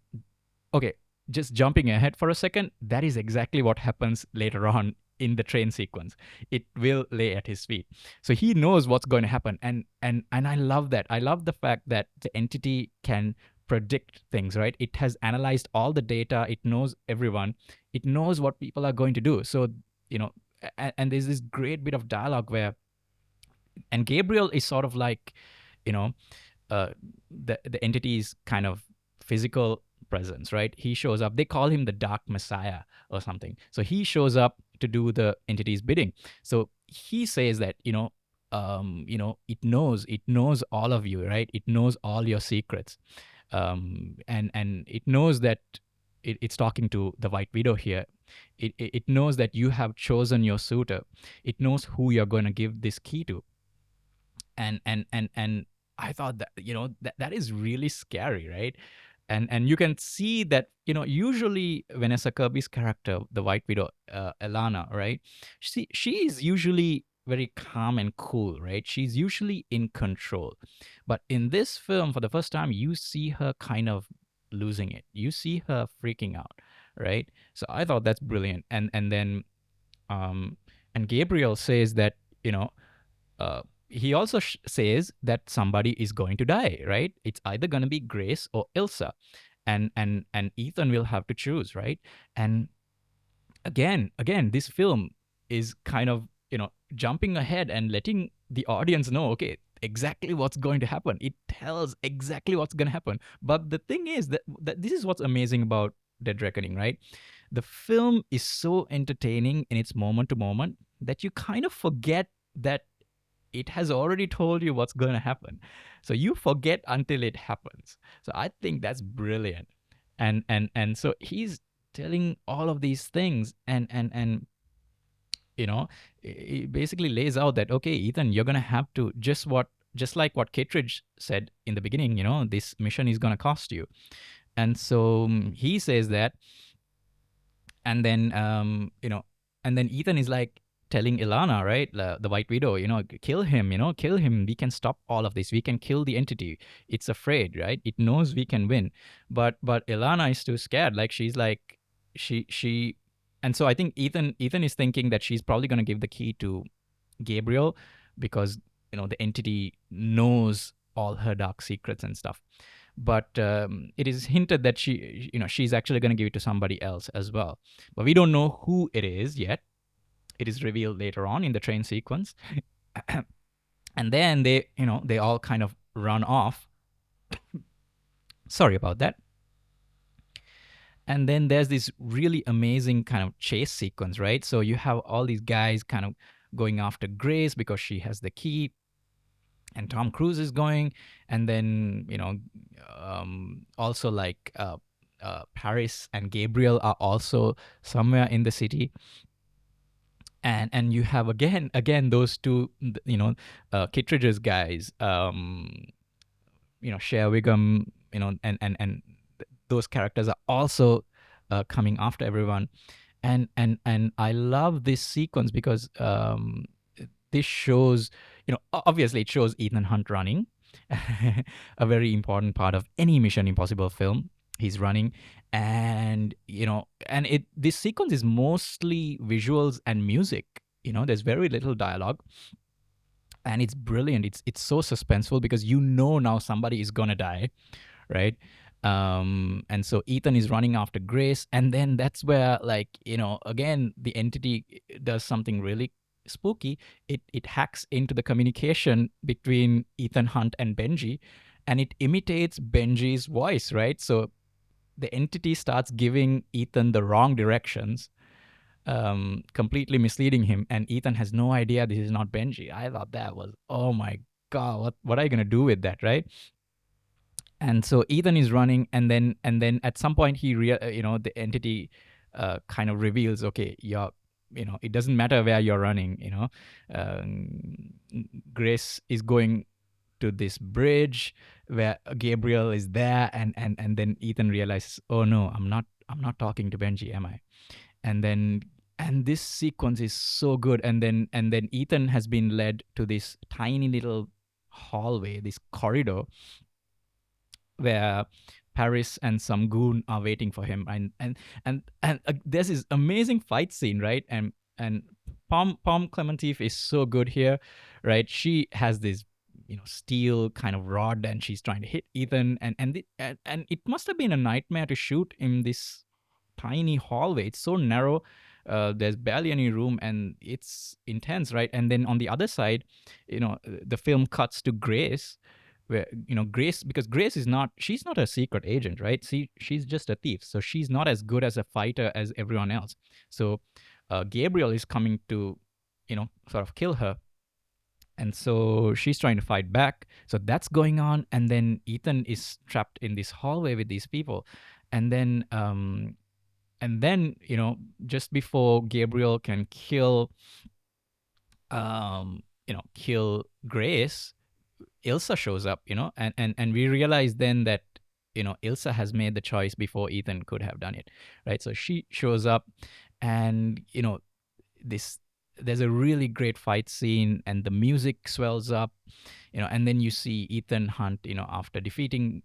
okay, just jumping ahead for a second, that is exactly what happens later on in the train sequence. It will lay at his feet. So he knows what's going to happen. And I love that. I love the fact that the entity can predict things, right? It has analyzed all the data, it knows everyone, it knows what people are going to do. So, you know, and there's this great bit of dialogue where, and Gabriel is sort of like, you know, uh, the entity's kind of physical presence, right? He shows up. They call him the Dark Messiah or something. So he shows up to do the entity's bidding. So he says that it knows all of you, right? It knows all your secrets, and it knows that it's talking to the White Widow here. It knows that you have chosen your suitor. It knows who you're going to give this key to, and I thought that that is really scary, right? And you can see that usually Vanessa Kirby's character, the White Widow, Elana, right? She is usually very calm and cool, right? She's usually in control, but in this film, for the first time, you see her kind of losing it. You see her freaking out, right? So I thought that's brilliant. And then um, and Gabriel says that you know he also says that somebody is going to die, right? It's either going to be Grace or Ilsa, and Ethan will have to choose, right? And again, this film is kind of jumping ahead and letting the audience know, okay, exactly what's going to happen. It tells exactly what's going to happen. But the thing is that this is what's amazing about Dead Reckoning, right? The film is so entertaining in its moment to moment that you kind of forget that it has already told you what's going to happen. So you forget until it happens. So I think that's brilliant. And so he's telling all of these things, and you know it basically lays out that, okay, Ethan, you're going to have to just like what Kittredge said in the beginning, this mission is going to cost you. And so he says that, and then and then Ethan is like telling Ilana, right, the White Widow, kill him, kill him. We can stop all of this. We can kill the entity. It's afraid, right? It knows we can win, but Ilana is too scared. Like she's like she, and so I think Ethan is thinking that she's probably going to give the key to Gabriel because the entity knows all her dark secrets and stuff. But it is hinted that she's actually going to give it to somebody else as well, but we don't know who it is yet. It is revealed later on in the train sequence. And then they all kind of run off. Sorry about that. And then there's this really amazing kind of chase sequence, right? So you have all these guys kind of going after Grace because she has the key, and Tom Cruise is going, and then also like Paris and Gabriel are also somewhere in the city, and you have again those two Kittredge's guys, Shea Wiggum, and those characters are also coming after everyone, and I love this sequence because this shows, obviously it shows Ethan Hunt running, a very important part of any Mission Impossible film. He's running, and this sequence is mostly visuals and music. There's very little dialogue, and it's brilliant. It's so suspenseful because now somebody is gonna die, right? And so Ethan is running after Grace, and then that's where, like, again, the entity does something really spooky. It hacks into the communication between Ethan Hunt and Benji, and it imitates Benji's voice, right? So the entity starts giving Ethan the wrong directions, completely misleading him, and Ethan has no idea this is not Benji. I thought that was, oh my god, what are you gonna do with that, right? And so Ethan is running, and then at some point the entity kind of reveals, okay, it doesn't matter where you're running. Grace is going to this bridge where Gabriel is there, and then Ethan realizes, oh no, I'm not talking to Benji, am I? And then and this sequence is so good. And then Ethan has been led to this tiny little hallway, this corridor, where Paris and some goon are waiting for him, and there's this amazing fight scene, right? And Pom Clementif is so good here, right? She has this steel kind of rod, and she's trying to hit Ethan, and it must have been a nightmare to shoot in this tiny hallway. It's so narrow. There's barely any room, and it's intense, right? And then on the other side, the film cuts to Grace, where Grace, because Grace is not, she's not a secret agent, right? She's just a thief, so she's not as good as a fighter as everyone else. So Gabriel is coming to sort of kill her, and so she's trying to fight back. So that's going on, and then Ethan is trapped in this hallway with these people, and then just before Gabriel can kill Grace, Ilsa shows up, and we realize then that Ilsa has made the choice before Ethan could have done it, right? So she shows up, and this there's a really great fight scene, and the music swells up, and then you see Ethan Hunt, after defeating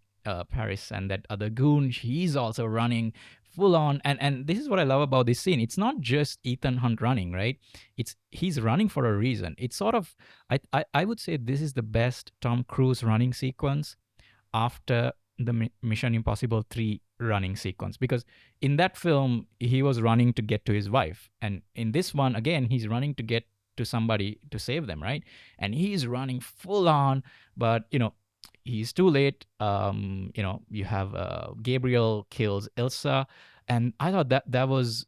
Paris and that other goon, he's also running full on, and this is what I love about this scene. It's not just Ethan Hunt running, right? He's running for a reason. It's sort of, I would say this is the best Tom Cruise running sequence after the Mission Impossible 3 running sequence, because in that film he was running to get to his wife, and in this one again he's running to get to somebody to save them, right? And he's running full on, but he's too late. You have Gabriel kills Ilsa, and I thought that was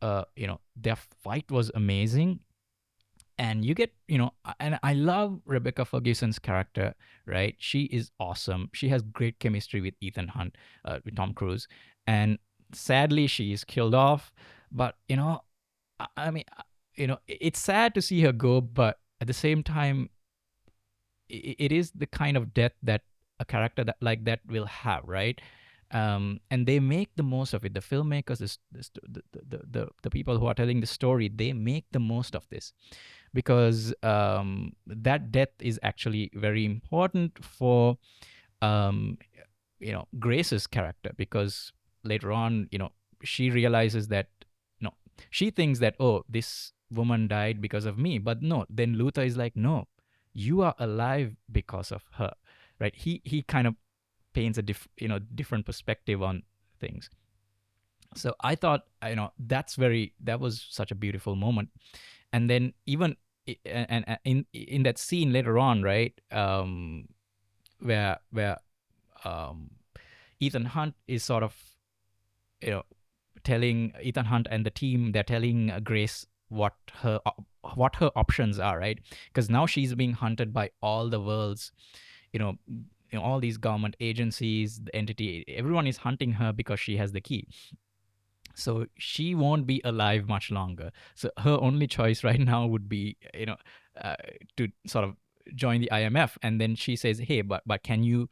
their fight was amazing. And you get and I love Rebecca Ferguson's character, right? She is awesome. She has great chemistry with Ethan Hunt, with Tom Cruise, and sadly she is killed off. But I mean, it's sad to see her go, but at the same time, it is the kind of death that a character that like that will have, right? And they make the most of it. The filmmakers, the people who are telling the story, they make the most of this, because that death is actually very important for um, Grace's character, because later on, she realizes that no, she thinks that, oh, this woman died because of me, but no. Then Luther is like, no, you are alive because of her, right? He kind of paints a different perspective on things. So I thought, that was such a beautiful moment. And then even and in that scene later on, right, where um, Ethan Hunt is sort of you know telling Ethan Hunt and the team, they're telling Grace what her options are, right? Because now she's being hunted by all the world's you know all these government agencies, the entity, everyone is hunting her because she has the key. So she won't be alive much longer. So her only choice right now would be, uh, to sort of join the IMF. And then she says, "Hey, but can you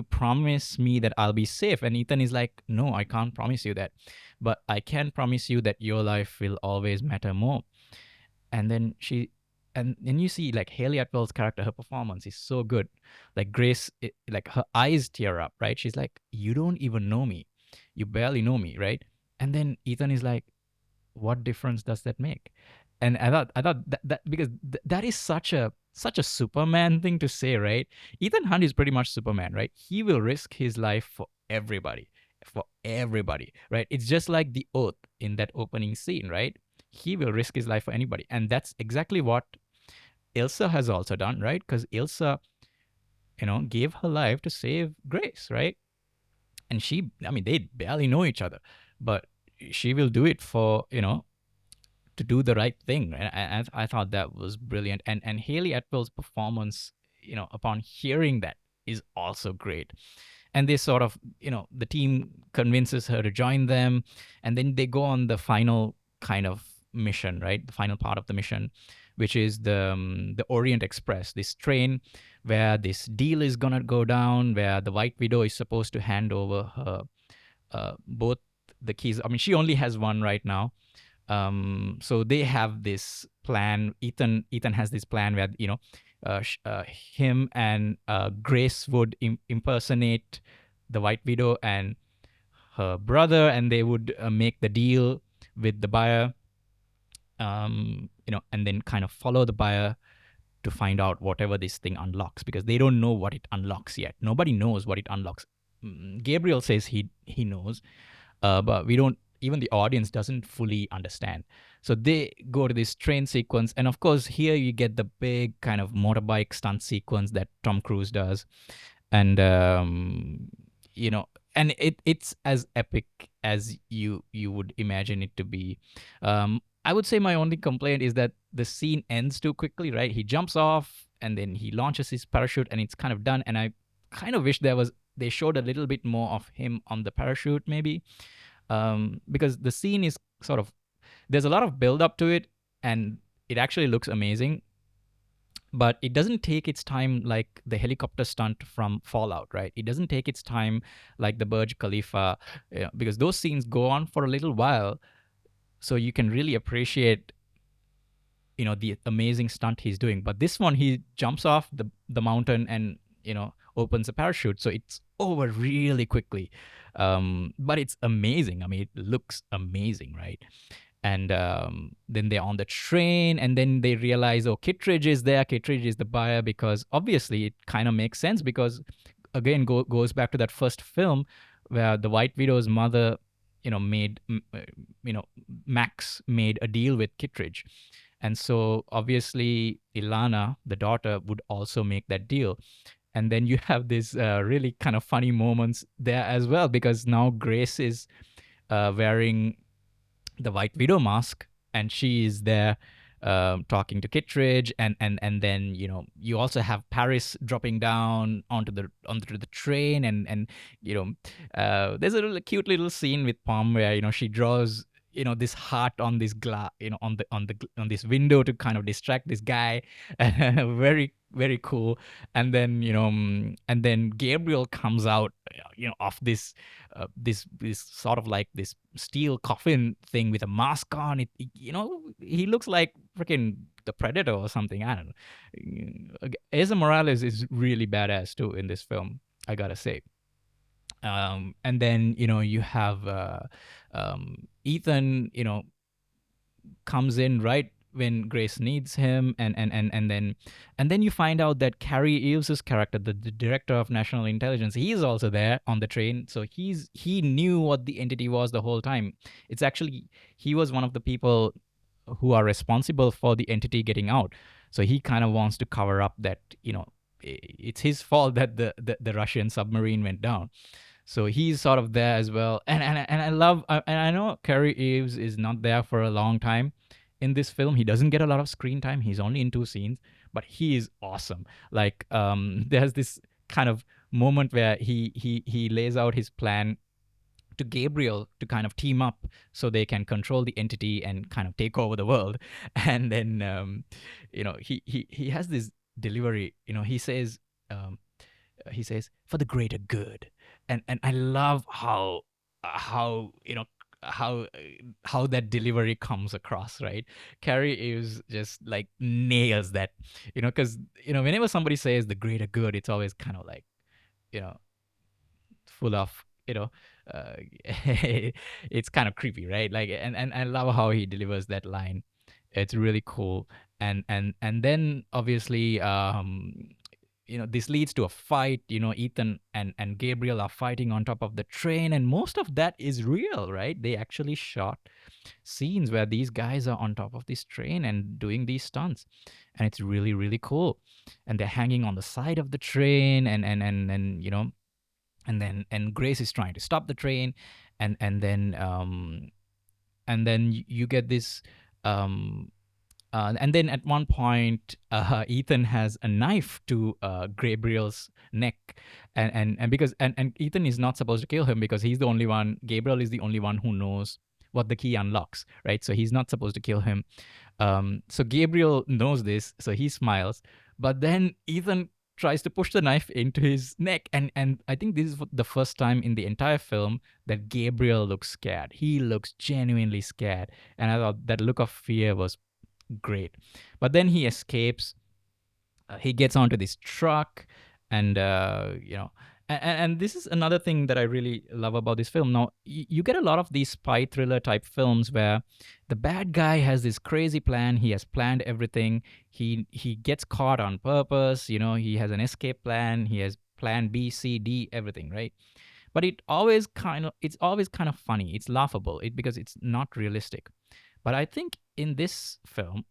promise me that I'll be safe?" And Ethan is like, "No, I can't promise you that, but I can promise you that your life will always matter more." And then you see like Haley Atwell's character, her performance is so good. Like Grace, like her eyes tear up, right? She's like, "You don't even know me, you barely know me, right?" And then Ethan is like, "What difference does that make?" And I thought that because that is such a Superman thing to say, right? Ethan Hunt is pretty much Superman, right? He will risk his life for everybody, right? It's just like the oath in that opening scene, right? He will risk his life for anybody, and that's exactly what Ilsa has also done, right? Because Ilsa, gave her life to save Grace, right? And I mean, they barely know each other, but she will do it for, to do the right thing. And I thought that was brilliant. And Haley Atwell's performance, upon hearing that, is also great. And they sort of, the team convinces her to join them, and then they go on the final kind of mission, right? The final part of the mission, which is the Orient Express, this train where this deal is gonna go down, where the White Widow is supposed to hand over her both the keys. I mean, she only has one right now. So they have this plan. Ethan has this plan where him and Grace would impersonate the White Widow and her brother, and they would make the deal with the buyer. And then kind of follow the buyer to find out whatever this thing unlocks, because they don't know what it unlocks yet. Nobody knows what it unlocks. Gabriel says he knows, but we don't. Even the audience doesn't fully understand. So they go to this train sequence, and of course, here you get the big kind of motorbike stunt sequence that Tom Cruise does, and you know, and it's as epic as you would imagine it to be. I would say my only complaint is that the scene ends too quickly. Right, he jumps off and then he launches his parachute, and it's kind of done. And I kind of wish they showed a little bit more of him on the parachute, maybe, because the scene is sort of, there's a lot of build up to it, and it actually looks amazing, but it doesn't take its time like the helicopter stunt from Fallout, right? It doesn't take its time like the Burj Khalifa, because those scenes go on for a little while, so you can really appreciate the amazing stunt he's doing. But this one, he jumps off the mountain and opens a parachute, so it's over really quickly. But it's amazing. I mean, it looks amazing, right? And then they're on the train, and then they realize, oh, Kittredge is there. Kittredge is the buyer, because obviously it kind of makes sense, because again, goes back to that first film where the White Widow's mother made Max made a deal with Kittredge. And so obviously Ilana, the daughter, would also make that deal. And then you have this really kind of funny moments there as well, because now Grace is wearing the White Widow mask, and she is there talking to Kittredge, and then you also have Paris dropping down onto the train, and there's a really cute little scene with Palm where she draws this heart on this glass, on this window to kind of distract this guy. Very, very cool. And then and then Gabriel comes out of this sort of like this steel coffin thing with a mask on it. He looks like freaking the Predator or something. I don't know. Asa Morales is really badass too in this film, I gotta say. And then you have Ethan comes in right when Grace needs him, and then you find out that Carrie Eves' character, the director of national intelligence, he's also there on the train. So he knew what the entity was the whole time. It's actually, he was one of the people who are responsible for the entity getting out. So he kind of wants to cover up that it's his fault that the Russian submarine went down. So he's sort of there as well. And I love, and I know Carrie Eves is not there for a long time in this film. He doesn't get a lot of screen time. He's only in 2 scenes, but he is awesome. Like there's this kind of moment where he lays out his plan to Gabriel to kind of team up so they can control the entity and kind of take over the world. And then he has this delivery. He says, for the greater good. And I love how how how that delivery comes across, right? Carrie is just like nails that, because whenever somebody says the greater good, it's always kind of like you know full of it's kind of creepy, right? Like, and I love how he delivers that line. It's really cool. And then obviously this leads to a fight. Ethan and Gabriel are fighting on top of the train, and most of that is real, right? They actually shot scenes where these guys are on top of this train and doing these stunts, and it's really, really cool. And they're hanging on the side of the train, and Grace is trying to stop the train, and then you get this and then at one point, Ethan has a knife to Gabriel's neck, and because and Ethan is not supposed to kill him, because he's the only one. Gabriel is the only one who knows what the key unlocks, right? So he's not supposed to kill him. So Gabriel knows this, so he smiles, but then Ethan tries to push the knife into his neck, and I think this is the first time in the entire film that Gabriel looks scared. He looks genuinely scared, and I thought that look of fear was great. But then he escapes. He gets onto this truck, and and this is another thing that I really love about this film. Now you get a lot of these spy thriller type films where the bad guy has this crazy plan. He has planned everything. He gets caught on purpose. He has an escape plan. He has plan B, C, D, everything, right? But it's always kind of funny. It's laughable because it's not realistic. But I think in this film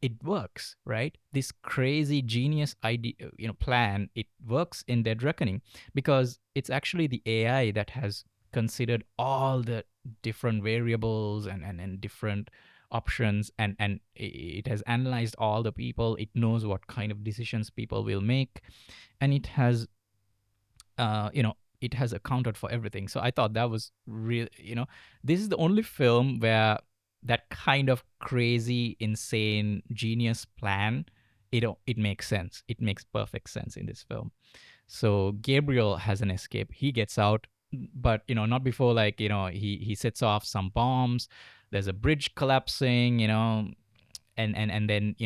it works, right? This crazy genius idea, plan, it works in Dead Reckoning because it's actually the AI that has considered all the different variables and different options, and it has analyzed all the people. It knows what kind of decisions people will make, and uh, you know, it has accounted for everything. So I thought that was real. This is the only film where that kind of crazy, insane, genius plan, it makes sense. It makes perfect sense in this film. So Gabriel has an escape. He gets out, but not before, like, he sets off some bombs. There's a bridge collapsing, and then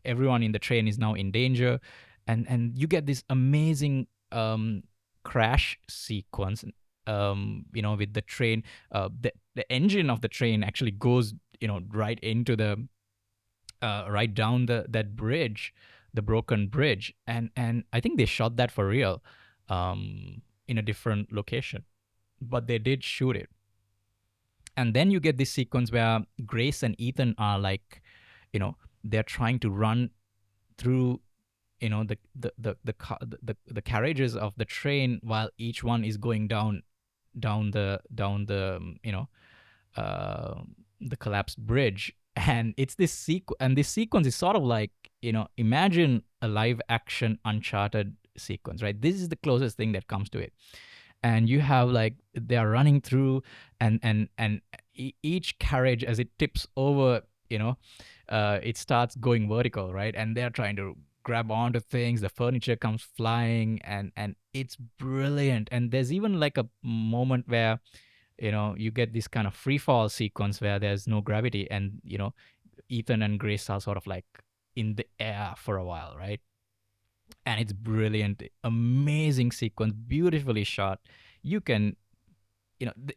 everyone in the train is now in danger, and you get this amazing crash sequence, with the train. The engine of the train actually goes, right into the right down that bridge, the broken bridge, and I think they shot that for real, in a different location, but they did shoot it. And then you get this sequence where Grace and Ethan are like, they're trying to run through, the carriages of the train while each one is going down the uh, the collapsed bridge. And it's this sequence is sort of like, imagine a live action Uncharted sequence, right? This is the closest thing that comes to it. And you have, like, they're running through, and each carriage, as it tips over, it starts going vertical, right? And they're trying to grab onto things. The furniture comes flying, and it's brilliant. And there's even like a moment where, you get this kind of free fall sequence where there's no gravity, and Ethan and Grace are sort of like in the air for a while, right? And it's brilliant, amazing sequence, beautifully shot. You can,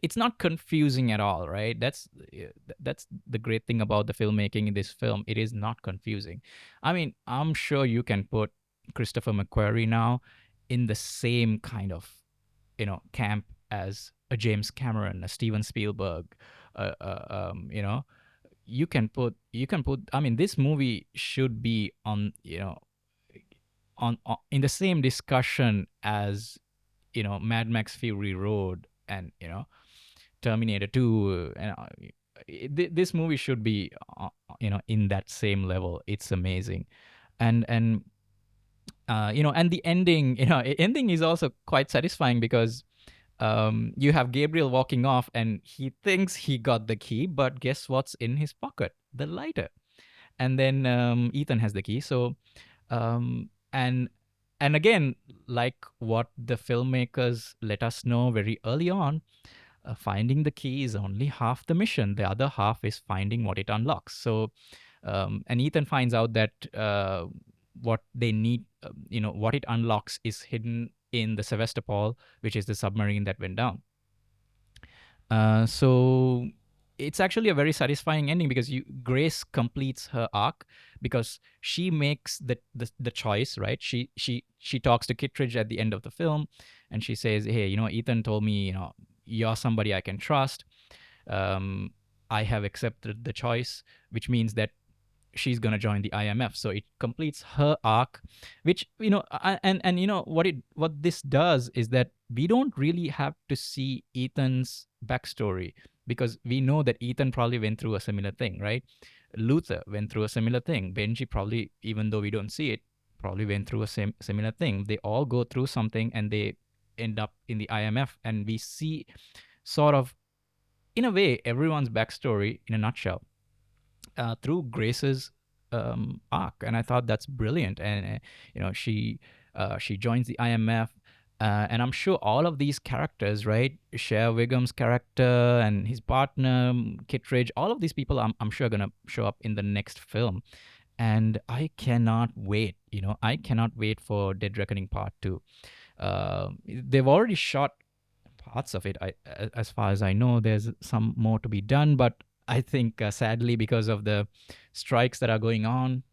it's not confusing at all, right? That's the great thing about the filmmaking in this film. It is not confusing. I mean, I'm sure you can put Christopher McQuarrie now in the same kind of, camp as a James Cameron, a Steven Spielberg. You know, you can put. I mean, this movie should be on, on in the same discussion as, Mad Max Fury Road, and Terminator 2. And this movie should be, in that same level. It's amazing. And the ending, ending is also quite satisfying because, you have Gabriel walking off, and he thinks he got the key, but guess what's in his pocket? The lighter. And then, Ethan has the key. So, and again, like what the filmmakers let us know very early on, finding the key is only half the mission. The other half is finding what it unlocks. So, and Ethan finds out that, what they need, what it unlocks is hidden in the Sevastopol, which is the submarine that went down. So it's actually a very satisfying ending because Grace completes her arc because she makes the choice, right? She talks to Kittredge at the end of the film, and she says, "Hey, Ethan told me, you're somebody I can trust. Um, I have accepted the choice, which means that she's gonna join the IMF." So it completes her arc, which, and what this does is that we don't really have to see Ethan's backstory because we know that Ethan probably went through a similar thing, right? Luther went through a similar thing. Benji probably, even though we don't see it, probably went through a similar thing. They all go through something and they end up in the IMF, and we see sort of, in a way, everyone's backstory in a nutshell, through Grace's arc, and I thought that's brilliant. And she joins the IMF, and I'm sure all of these characters, right? Cher Wiggum's character and his partner Kittredge, all of these people, I'm sure gonna show up in the next film, and I cannot wait. I cannot wait for Dead Reckoning Part Two. They've already shot parts of it. As far as I know, there's some more to be done, but I think sadly because of the strikes that are going on,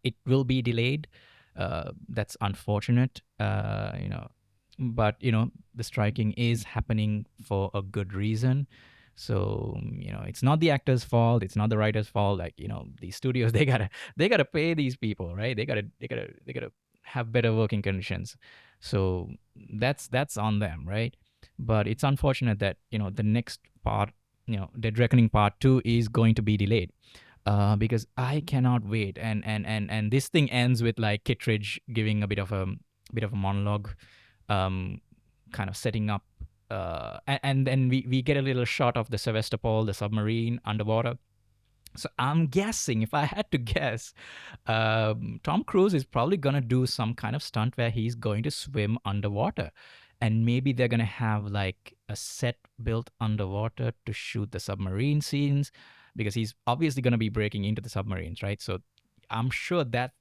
it will be delayed. That's unfortunate, but the striking is happening for a good reason. So it's not the actor's fault. It's not the writer's fault. Like these studios, they gotta pay these people, right? They gotta have better working conditions. So that's on them, right? But it's unfortunate that the next part, Dead Reckoning Part Two, is going to be delayed, because I cannot wait. And this thing ends with like Kittredge giving a bit of a monologue, um, kind of setting up, and then we get a little shot of the Sevastopol, the submarine underwater. So I'm guessing, if I had to guess, Tom Cruise is probably gonna do some kind of stunt where he's going to swim underwater, and maybe they're gonna have like a set built underwater to shoot the submarine scenes, because he's obviously gonna be breaking into the submarines, right? So I'm sure that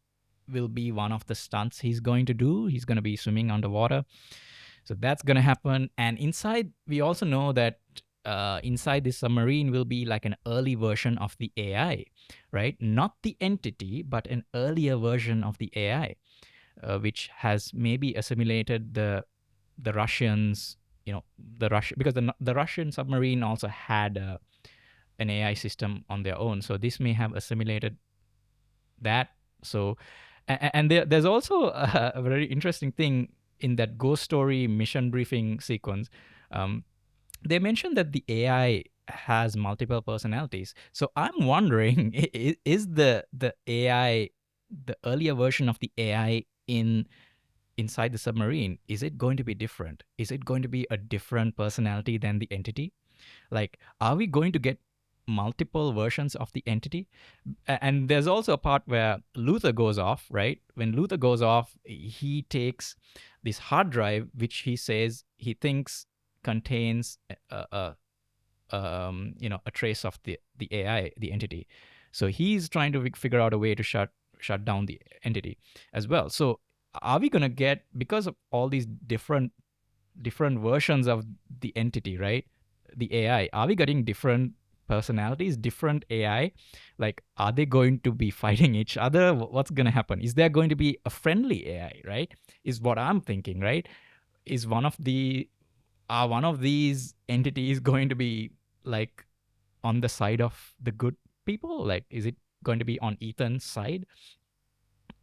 will be one of the stunts he's going to do. He's gonna be swimming underwater, so that's going to happen. And inside, we also know that inside this submarine will be like an early version of the AI, right? Not the entity, but an earlier version of the AI, which has maybe assimilated the Russians. The Russian, because the Russian submarine also had an AI system on their own, so this may have assimilated that. So, and there's also a very interesting thing in that Ghost Story mission briefing sequence. Um, they mentioned that the AI has multiple personalities. So I'm wondering, is the AI, the earlier version of the AI inside the submarine, is it going to be different? Is it going to be a different personality than the entity? Like, are we going to get multiple versions of the entity? And there's also a part where Luther goes off, right? When Luther goes off, he takes this hard drive, which he says he thinks contains a trace of the AI, the entity. So he's trying to figure out a way to shut down the entity as well. So are we gonna get, because of all these different versions of the entity, right? The AI, are we getting different personalities, different AI? Like, are they going to be fighting each other? What's going to happen? Is there going to be a friendly AI, right? Is what I'm thinking, right? Is one of these entities going to be like on the side of the good people? Like, is it going to be on Ethan's side?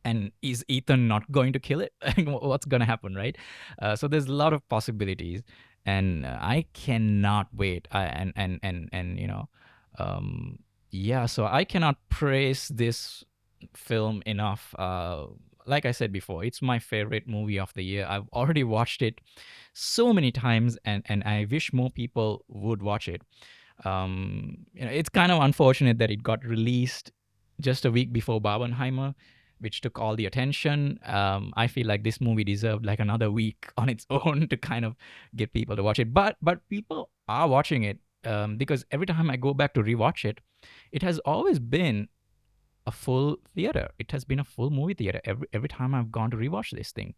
And is Ethan not going to kill it? What's going to happen, right? So there's a lot of possibilities, and I cannot wait. Um, yeah. So I cannot praise this film enough. Like I said before, it's my favorite movie of the year. I've already watched it so many times, and I wish more people would watch it. It's kind of unfortunate that it got released just a week before Barbenheimer, which took all the attention. I feel like this movie deserved like another week on its own to kind of get people to watch it. But people are watching it, because every time I go back to rewatch it, it has always been a full theater. It has been a full movie theater every time I've gone to rewatch this thing.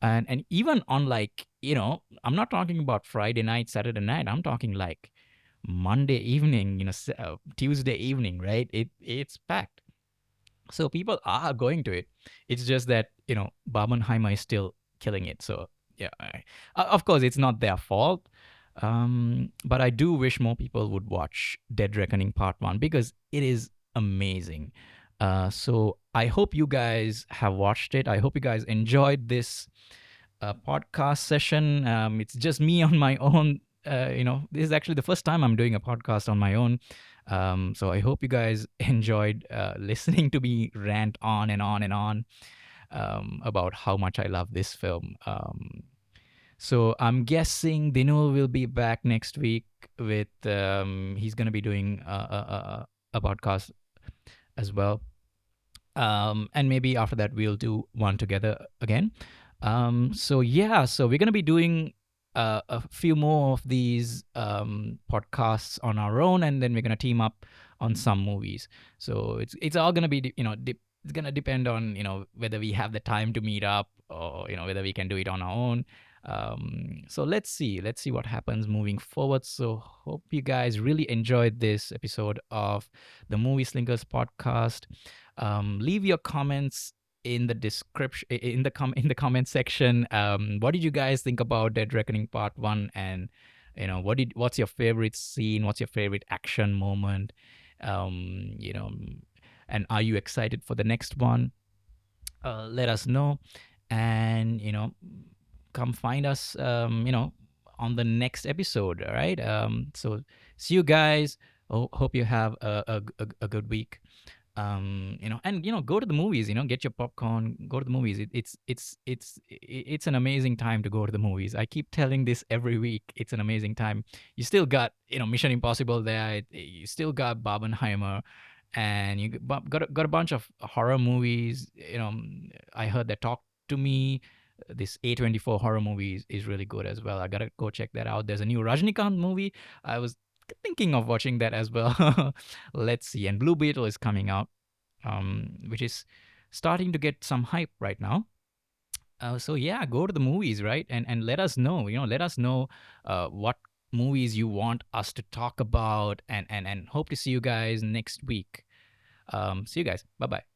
And even on, like, I'm not talking about Friday night, Saturday night. I'm talking like Monday evening, Tuesday evening, right? It's packed. So people are going to it. It's just that, Barbenheimer is still killing it. So yeah, of course it's not their fault. But I do wish more people would watch Dead Reckoning Part 1, because it is amazing. So I hope you guys have watched it. I hope you guys enjoyed this podcast session. It's just me on my own. This is actually the first time I'm doing a podcast on my own. So I hope you guys enjoyed listening to me rant on and on and on, about how much I love this film. So I'm guessing Dino will be back next week with, he's going to be doing a podcast as well. And maybe after that we'll do one together again. So yeah, so we're gonna be doing a few more of these podcasts on our own, and then we're gonna team up on some movies. So it's all gonna be it's gonna depend on whether we have the time to meet up, or whether we can do it on our own. So let's see what happens moving forward. So hope you guys really enjoyed this episode of the Movie Slingers podcast. Leave your comments in the description, in the comment section. What did you guys think about Dead Reckoning Part 1? And what's your favorite scene? What's your favorite action moment? um you know and are you excited for the next one? Let us know. And come find us on the next episode. All right. So see you guys. Hope you have a good week. And go to the movies. Get your popcorn, go to the movies. It's an amazing time to go to the movies. I keep telling this every week. It's an amazing time. You still got Mission Impossible there. You still got Barbenheimer, and you got a bunch of horror movies. I heard that Talk to Me, this A24 horror movie is really good as well. I gotta go check that out. There's a new Rajnikant movie. I was thinking of watching that as well. Let's see. And Blue Beetle is coming out, which is starting to get some hype right now. So yeah, go to the movies, right? And let us know. Let us know what movies you want us to talk about, and hope to see you guys next week. See you guys. Bye bye.